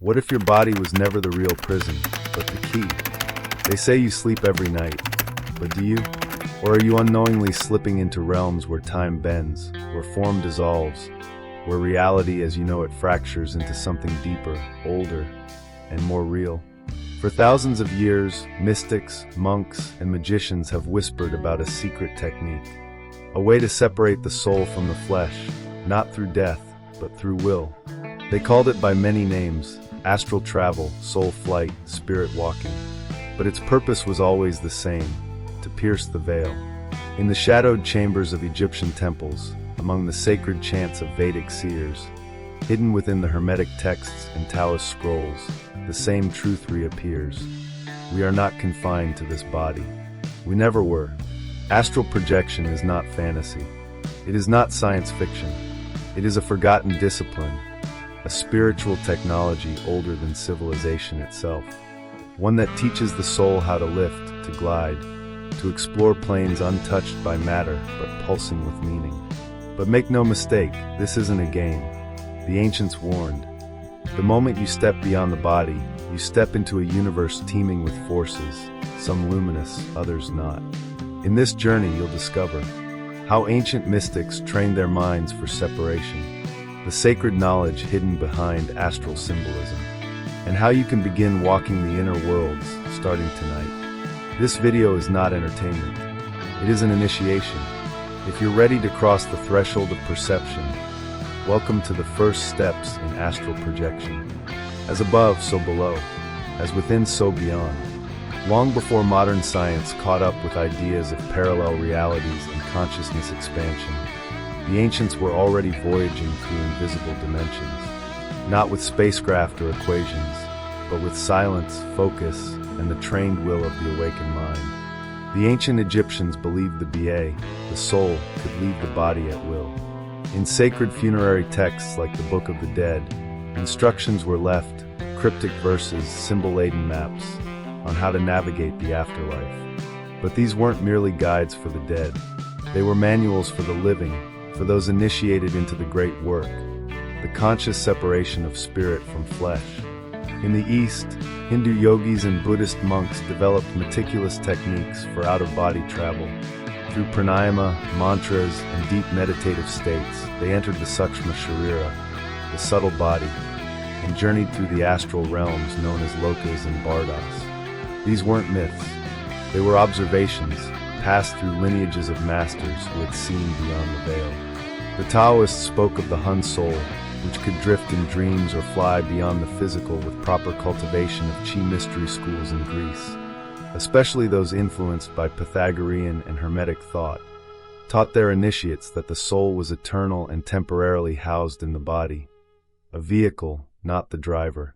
What if your body was never the real prison, but the key? They say you sleep every night, but do you? Or are you unknowingly slipping into realms where time bends, where form dissolves, where reality as you know it fractures into something deeper, older, and more real? For thousands of years, mystics, monks, and magicians have whispered about a secret technique, a way to separate the soul from the flesh, not through death, but through will. They called it by many names: astral travel, soul flight, spirit walking. But its purpose was always the same: to pierce the veil. In the shadowed chambers of Egyptian temples, among the sacred chants of Vedic seers, hidden within the Hermetic texts and Taoist scrolls, the same truth reappears. We are not confined to this body. We never were. Astral projection is not fantasy. It is not science fiction. It is a forgotten discipline, a spiritual technology older than civilization itself. One that teaches the soul how to lift, to glide, to explore planes untouched by matter but pulsing with meaning. But make no mistake, this isn't a game. The ancients warned. The moment you step beyond the body, you step into a universe teeming with forces, some luminous, others not. In this journey you'll discover how ancient mystics trained their minds for separation, the sacred knowledge hidden behind astral symbolism, and how you can begin walking the inner worlds starting tonight. This video is not entertainment. It is an initiation. If you're ready to cross the threshold of perception, welcome to the first steps in astral projection. As above, so below. As within, so beyond. Long before modern science caught up with ideas of parallel realities and consciousness expansion, the ancients were already voyaging through invisible dimensions, not with spacecraft or equations, but with silence, focus, and the trained will of the awakened mind. The ancient Egyptians believed the soul, could leave the body at will. In sacred funerary texts like the Book of the Dead, instructions were left, cryptic verses, symbol-laden maps, on how to navigate the afterlife. But these weren't merely guides for the dead. They were manuals for the living, for those initiated into the great work, the conscious separation of spirit from flesh. In the East, Hindu yogis and Buddhist monks developed meticulous techniques for out-of-body travel. Through pranayama, mantras, and deep meditative states, they entered the sukshma sharira, the subtle body, and journeyed through the astral realms known as lokas and bardas. These weren't myths. They were observations, passed through lineages of masters who had seen beyond the veil. The Taoists spoke of the Hun soul, which could drift in dreams or fly beyond the physical with proper cultivation of Qi mystery schools in Greece. Especially those influenced by Pythagorean and Hermetic thought, taught their initiates that the soul was eternal and temporarily housed in the body, a vehicle, not the driver.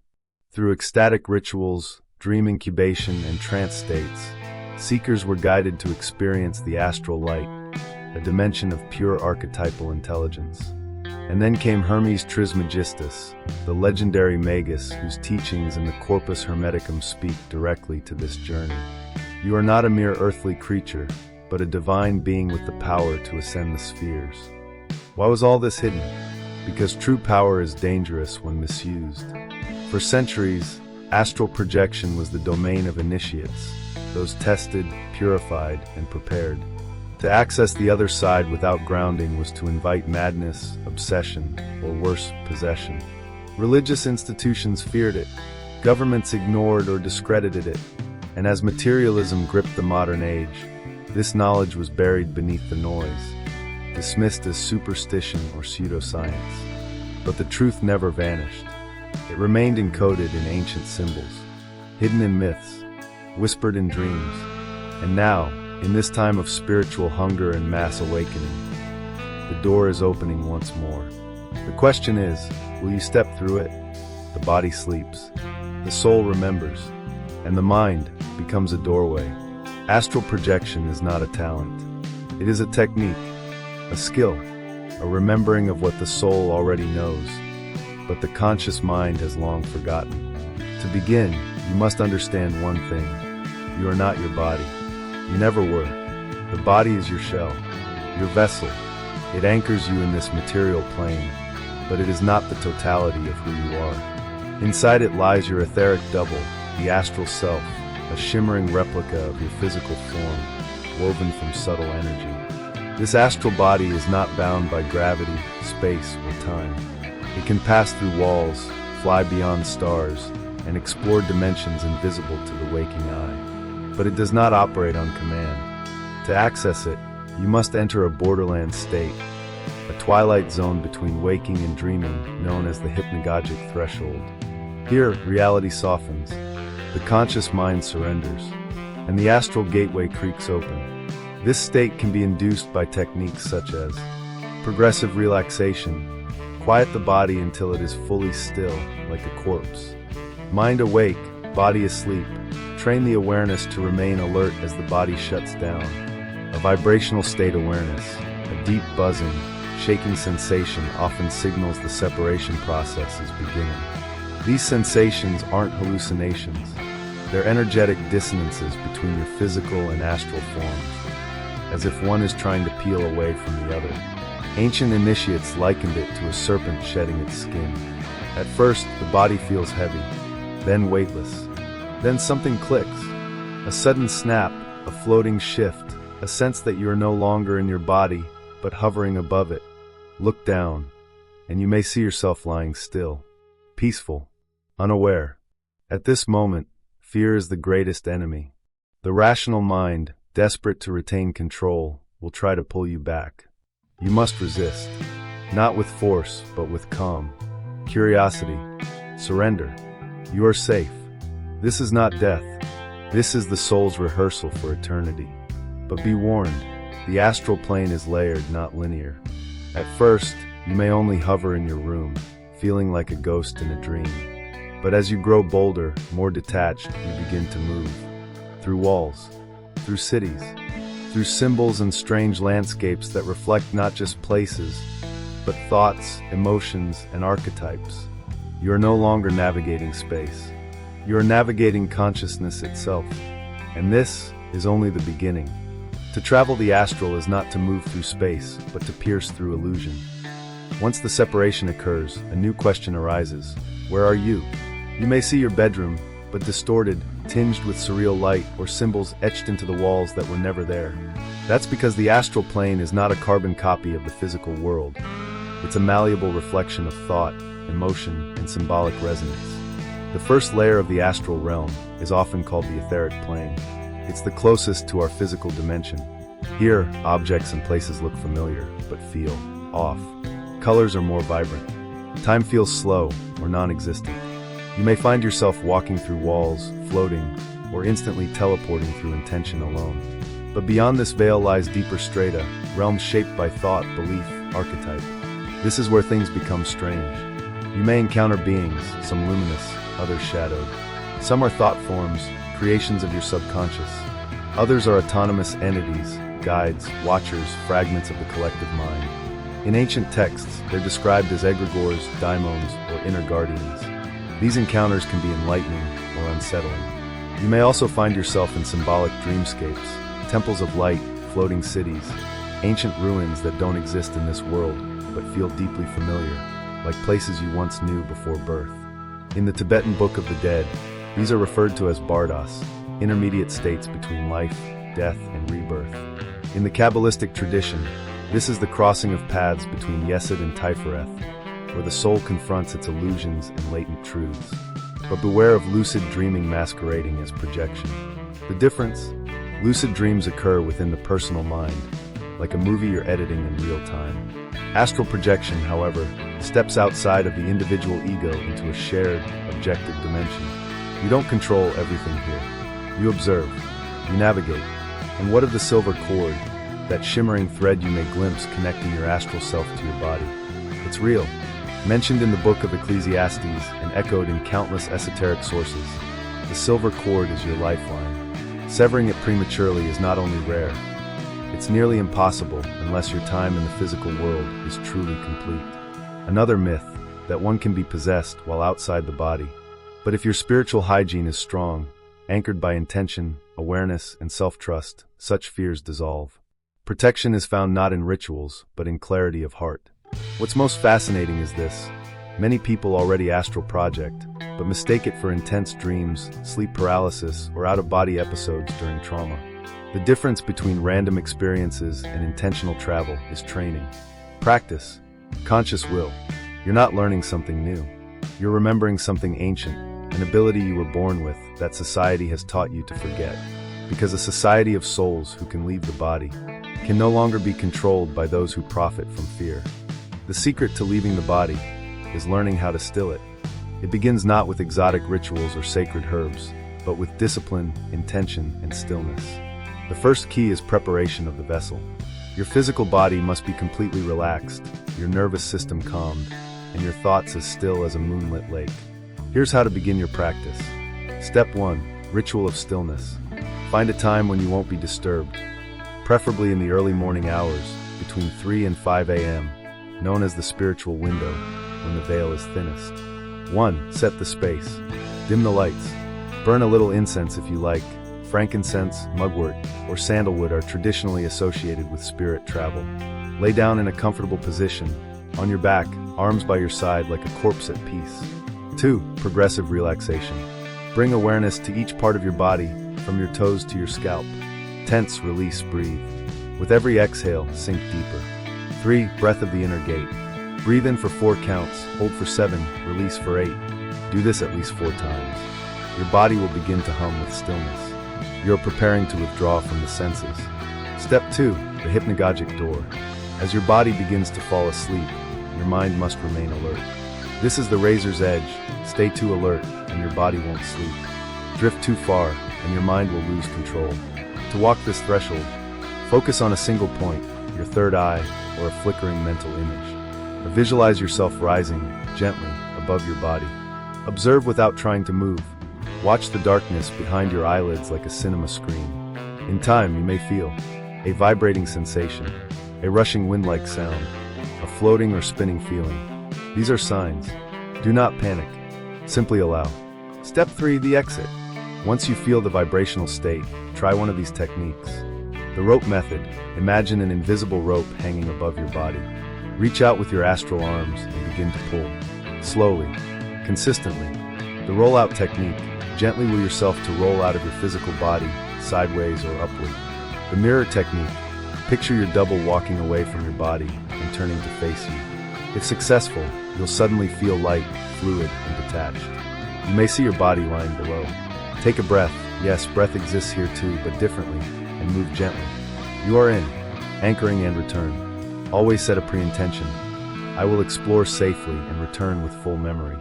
Through ecstatic rituals, dream incubation, and trance states, seekers were guided to experience the astral light, a dimension of pure archetypal intelligence. And then came Hermes Trismegistus, the legendary magus whose teachings in the Corpus Hermeticum speak directly to this journey. You are not a mere earthly creature, but a divine being with the power to ascend the spheres. Why was all this hidden? Because true power is dangerous when misused. For centuries, astral projection was the domain of initiates, those tested, purified, and prepared. To access the other side without grounding was to invite madness, obsession, or worse, possession. Religious institutions feared it, governments ignored or discredited it, and as materialism gripped the modern age, this knowledge was buried beneath the noise, dismissed as superstition or pseudoscience. But the truth never vanished. It remained encoded in ancient symbols, hidden in myths, whispered in dreams, and now, in this time of spiritual hunger and mass awakening, the door is opening once more. The question is, will you step through it? The body sleeps, the soul remembers, and the mind becomes a doorway. Astral projection is not a talent. It is a technique, a skill, a remembering of what the soul already knows, but the conscious mind has long forgotten. To begin, you must understand one thing. You are not your body. You never were. The body is your shell, your vessel. It anchors you in this material plane, but it is not the totality of who you are. Inside it lies your etheric double, the astral self, a shimmering replica of your physical form, woven from subtle energy. This astral body is not bound by gravity, space, or time. It can pass through walls, fly beyond stars, and explore dimensions invisible to the waking eye. But it does not operate on command. To access it, you must enter a borderland state, a twilight zone between waking and dreaming known as the hypnagogic threshold. Here, reality softens, the conscious mind surrenders, and the astral gateway creaks open. This state can be induced by techniques such as progressive relaxation, quiet the body until it is fully still, like a corpse. Mind awake, body asleep, train the awareness to remain alert as the body shuts down. A vibrational state awareness, a deep buzzing, shaking sensation often signals the separation process is beginning. These sensations aren't hallucinations. They're energetic dissonances between your physical and astral forms, as if one is trying to peel away from the other. Ancient initiates likened it to a serpent shedding its skin. At first, the body feels heavy, then weightless. Then something clicks. A sudden snap, a floating shift, a sense that you are no longer in your body, but hovering above it. Look down, and you may see yourself lying still, peaceful, unaware. At this moment, fear is the greatest enemy. The rational mind, desperate to retain control, will try to pull you back. You must resist, not with force, but with calm, curiosity, surrender. You are safe. This is not death. This is the soul's rehearsal for eternity. But be warned, the astral plane is layered, not linear. At first, you may only hover in your room, feeling like a ghost in a dream. But as you grow bolder, more detached, you begin to move. Through walls, through cities, through symbols and strange landscapes that reflect not just places, but thoughts, emotions, and archetypes. You are no longer navigating space. You are navigating consciousness itself. And this is only the beginning. To travel the astral is not to move through space, but to pierce through illusion. Once the separation occurs, a new question arises. Where are you? You may see your bedroom, but distorted, tinged with surreal light or symbols etched into the walls that were never there. That's because the astral plane is not a carbon copy of the physical world. It's a malleable reflection of thought, emotion, and symbolic resonance. The first layer of the astral realm is often called the etheric plane. It's the closest to our physical dimension. Here, objects and places look familiar, but feel off. Colors are more vibrant. Time feels slow or non-existent. You may find yourself walking through walls, floating, or instantly teleporting through intention alone. But beyond this veil lies deeper strata, realms shaped by thought, belief, archetype. This is where things become strange. You may encounter beings, some luminous, others shadowed. Some are thought forms, creations of your subconscious. Others are autonomous entities, guides, watchers, fragments of the collective mind. In ancient texts, they're described as egregores, daimons, or inner guardians. These encounters can be enlightening or unsettling. You may also find yourself in symbolic dreamscapes, temples of light, floating cities, ancient ruins that don't exist in this world, but feel deeply familiar, like places you once knew before birth. In the Tibetan Book of the Dead, these are referred to as bardas, intermediate states between life, death, and rebirth. In the Kabbalistic tradition, this is the crossing of paths between Yesod and Tifereth, where the soul confronts its illusions and latent truths. But beware of lucid dreaming masquerading as projection. The difference? Lucid dreams occur within the personal mind, like a movie you're editing in real time. Astral projection, however, steps outside of the individual ego into a shared, objective dimension. You don't control everything here. You observe. You navigate. And what of the silver cord, that shimmering thread you may glimpse connecting your astral self to your body? It's real. Mentioned in the book of Ecclesiastes and echoed in countless esoteric sources, the silver cord is your lifeline. Severing it prematurely is not only rare, it's nearly impossible unless your time in the physical world is truly complete. Another myth, that one can be possessed while outside the body. But if your spiritual hygiene is strong, anchored by intention, awareness, and self-trust, such fears dissolve. Protection is found not in rituals, but in clarity of heart. What's most fascinating is this. Many people already astral project, but mistake it for intense dreams, sleep paralysis, or out-of-body episodes during trauma. The difference between random experiences and intentional travel is training. Practice. Conscious will. You're not learning something new. You're remembering something ancient, an ability you were born with that society has taught you to forget. Because a society of souls who can leave the body can no longer be controlled by those who profit from fear. The secret to leaving the body is learning how to still it. It begins not with exotic rituals or sacred herbs, but with discipline, intention, and stillness. The first key is preparation of the vessel. Your physical body must be completely relaxed, your nervous system calmed, and your thoughts as still as a moonlit lake. Here's how to begin your practice. Step 1. Ritual of stillness. Find a time when you won't be disturbed, preferably in the early morning hours, between 3 and 5 a.m., known as the spiritual window, when the veil is thinnest. 1. Set the space. Dim the lights. Burn a little incense if you like. Frankincense, mugwort, or sandalwood are traditionally associated with spirit travel. Lay down in a comfortable position, on your back, arms by your side like a corpse at peace. 2. Progressive relaxation. Bring awareness to each part of your body, from your toes to your scalp. Tense, release, breathe. With every exhale, sink deeper. 3. Breath of the inner gate. Breathe in for 4 counts, hold for 7, release for 8. Do this at least 4 times. Your body will begin to hum with stillness. You're preparing to withdraw from the senses. Step 2. The hypnagogic door. As your body begins to fall asleep, your mind must remain alert. This is the razor's edge. Stay too alert, and your body won't sleep. Drift too far, and your mind will lose control. To walk this threshold, focus on a single point, your third eye, or a flickering mental image. Visualize yourself rising, gently, above your body. Observe without trying to move. Watch the darkness behind your eyelids like a cinema screen. In time, you may feel a vibrating sensation, a rushing wind-like sound, a floating or spinning feeling. These are signs. Do not panic. Simply allow. Step 3. The exit. Once you feel the vibrational state, try one of these techniques. The rope method. Imagine an invisible rope hanging above your body. Reach out with your astral arms and begin to pull. Slowly, consistently. The rollout technique. Gently will yourself to roll out of your physical body, sideways or upward. The mirror technique. Picture your double walking away from your body and turning to face you. If successful, you'll suddenly feel light, fluid, and detached. You may see your body lying below. Take a breath. Yes, breath exists here too, but differently, and move gently. You are in. Anchoring and return. Always set a pre-intention. I will explore safely and return with full memory.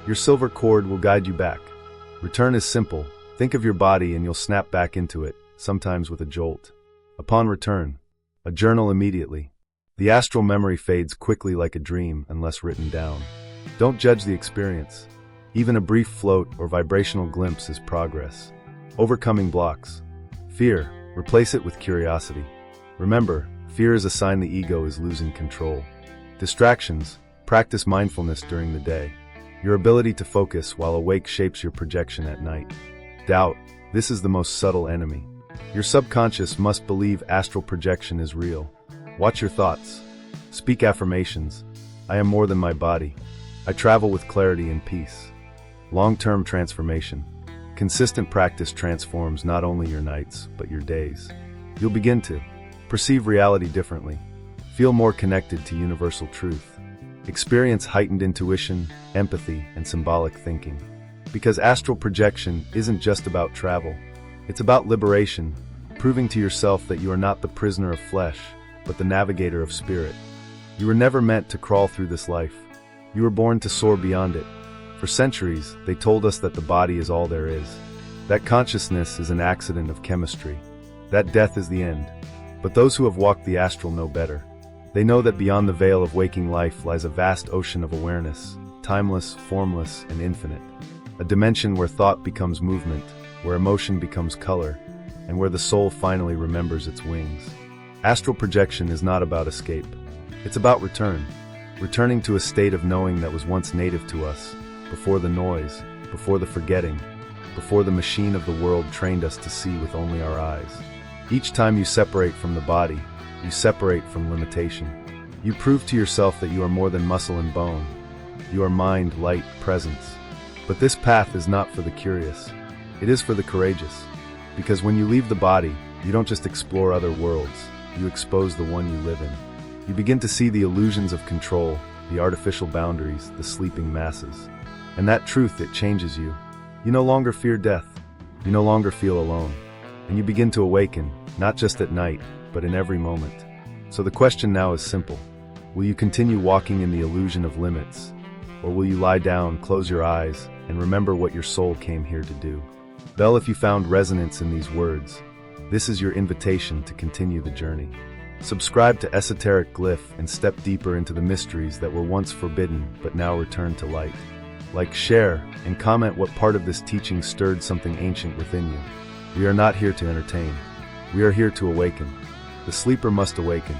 Your silver cord will guide you back. Return is simple. Think of your body and you'll snap back into it, sometimes with a jolt. Upon return, a journal immediately. The astral memory fades quickly like a dream unless written down. Don't judge the experience. Even a brief float or vibrational glimpse is progress. Overcoming blocks. Fear. Replace it with curiosity. Remember, fear is a sign the ego is losing control. Distractions. Practice mindfulness during the day. Your ability to focus while awake shapes your projection at night. Doubt. This is the most subtle enemy. Your subconscious must believe astral projection is real. Watch your thoughts. Speak affirmations. I am more than my body. I travel with clarity and peace. Long-term transformation. Consistent practice transforms not only your nights, but your days. You'll begin to perceive reality differently, feel more connected to universal truth, experience heightened intuition, empathy, and symbolic thinking. Because astral projection isn't just about travel, it's about liberation, proving to yourself that you are not the prisoner of flesh, but the navigator of spirit. You were never meant to crawl through this life. You were born to soar beyond it. For centuries, they told us that the body is all there is, that consciousness is an accident of chemistry, that death is the end. But those who have walked the astral know better. They know that beyond the veil of waking life lies a vast ocean of awareness, timeless, formless, and infinite. A dimension where thought becomes movement, where emotion becomes color, and where the soul finally remembers its wings. Astral projection is not about escape. It's about return. Returning to a state of knowing that was once native to us, before the noise, before the forgetting, before the machine of the world trained us to see with only our eyes. Each time you separate from the body, you separate from limitation. You prove to yourself that you are more than muscle and bone, You are mind, light, presence. But this path is not for the curious. It is for the courageous. Because when you leave the body, you don't just explore other worlds, you expose the one you live in. You begin to see the illusions of control, the artificial boundaries, the sleeping masses. And that truth, it changes you. You no longer fear death. You no longer feel alone. And you begin to awaken, not just at night, but in every moment. So the question now is simple. Will you continue walking in the illusion of limits? Or will you lie down, close your eyes, and remember what your soul came here to do? Well, if you found resonance in these words, this is your invitation to continue the journey. Subscribe to Esoteric Glyph and step deeper into the mysteries that were once forbidden but now return to light. Like, share, and comment what part of this teaching stirred something ancient within you. We are not here to entertain. We are here to awaken. The sleeper must awaken.